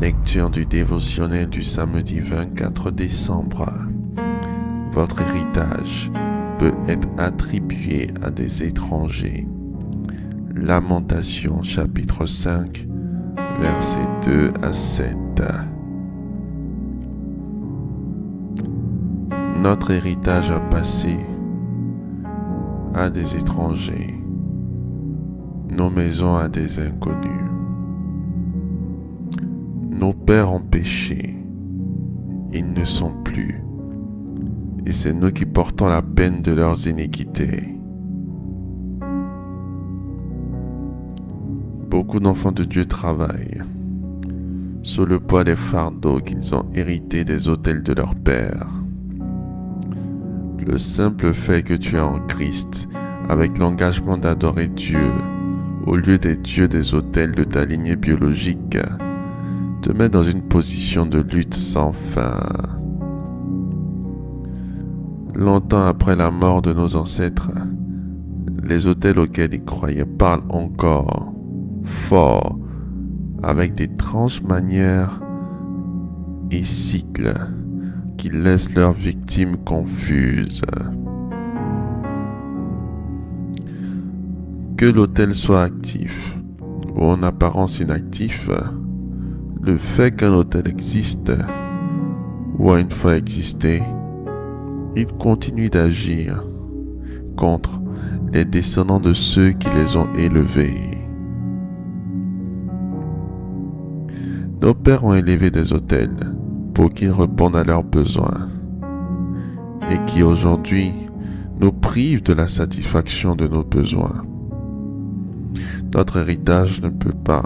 Lecture du dévotionnel du samedi 24 décembre. Votre héritage peut être attribué à des étrangers. Lamentation chapitre 5, versets 2 à 7. Notre héritage a passé à des étrangers, nos maisons à des inconnus. Nos pères ont péché, ils ne sont plus, et c'est nous qui portons la peine de leurs iniquités. Beaucoup d'enfants de Dieu travaillent sous le poids des fardeaux qu'ils ont hérités des autels de leur père. Le simple fait que tu es en Christ, avec l'engagement d'adorer Dieu, au lieu des dieux des autels de ta lignée biologique, te met dans une position de lutte sans fin. Longtemps après la mort de nos ancêtres, les autels auxquels ils croyaient parlent encore fort, avec d'étranges manières et cycles qui laissent leurs victimes confuses. Que l'autel soit actif ou en apparence inactif, le fait qu'un autel existe ou a une fois existé, il continue d'agir contre les descendants de ceux qui les ont élevés. Nos pères ont élevé des autels pour qu'ils répondent à leurs besoins et qui aujourd'hui nous privent de la satisfaction de nos besoins. Notre héritage ne peut pas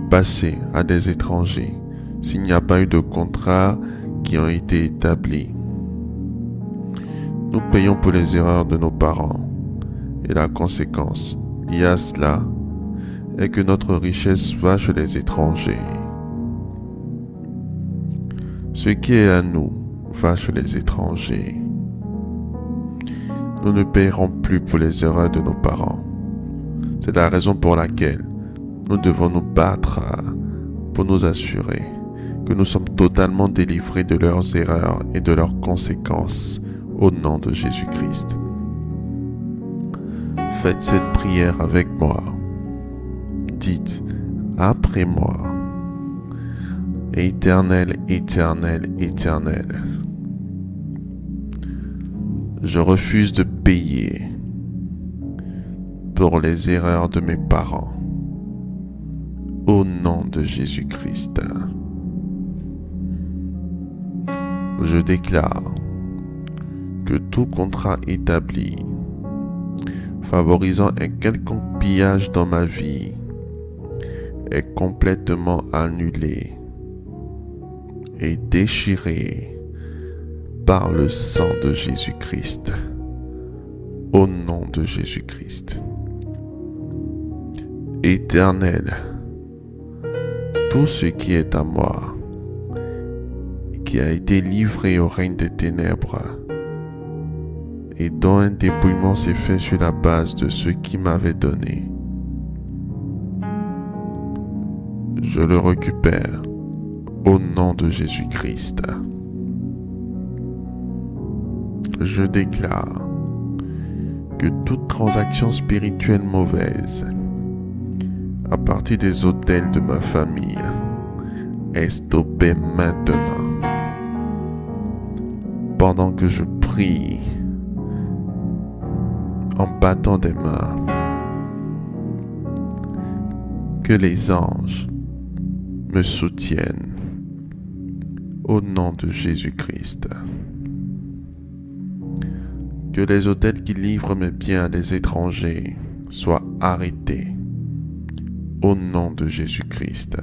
passer à des étrangers s'il n'y a pas eu de contrats qui ont été établis. Nous payons pour les erreurs de nos parents et la conséquence liée à cela est que notre richesse va chez les étrangers. Ce qui est à nous va chez les étrangers. Nous ne payerons plus pour les erreurs de nos parents. C'est la raison pour laquelle nous devons nous battre pour nous assurer que nous sommes totalement délivrés de leurs erreurs et de leurs conséquences au nom de Jésus-Christ. Faites cette prière avec moi. Dites après moi: Éternel, Éternel, Éternel, je refuse de payer pour les erreurs de mes parents. Au nom de Jésus-Christ, je déclare que tout contrat établi favorisant un quelconque pillage dans ma vie est complètement annulé et déchiré par le sang de Jésus-Christ. Au nom de Jésus-Christ. Éternel, tout ce qui est à moi, qui a été livré au règne des ténèbres, et dont un dépouillement s'est fait sur la base de ce qui m'avait donné, je le récupère au nom de Jésus-Christ. Je déclare que toute transaction spirituelle mauvaise à partir des autels de ma famille est stoppée maintenant. Pendant que je prie en battant des mains, que les anges me soutiennent au nom de Jésus-Christ. Que les autels qui livrent mes biens à des étrangers soient arrêtés au nom de Jésus-Christ.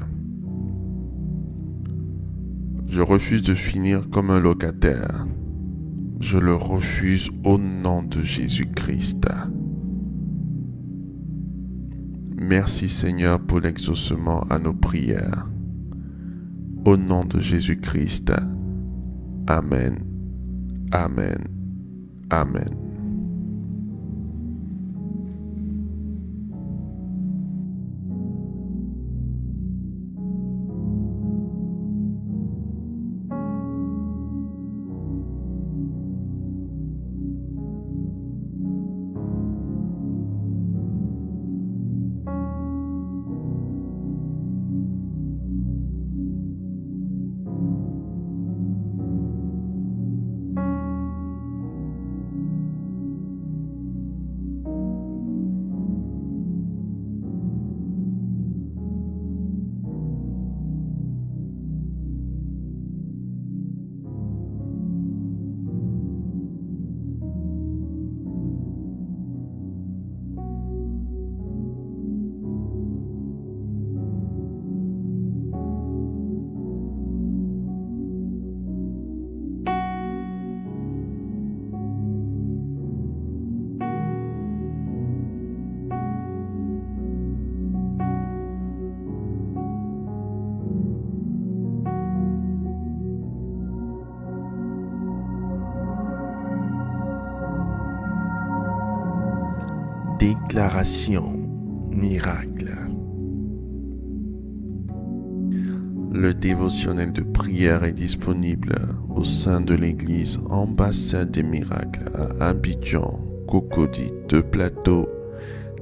Je refuse de finir comme un locataire. Je le refuse au nom de Jésus-Christ. Merci Seigneur pour l'exaucement à nos prières. Au nom de Jésus-Christ. Amen. Amen. Amen. Déclaration miracle. Le dévotionnel de prière est disponible au sein de l'église Ambassade des Miracles à Abidjan, Cocody, 2 Plateaux,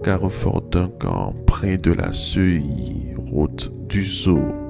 Carrefour Duncan, près de la CEI, route du Zoo.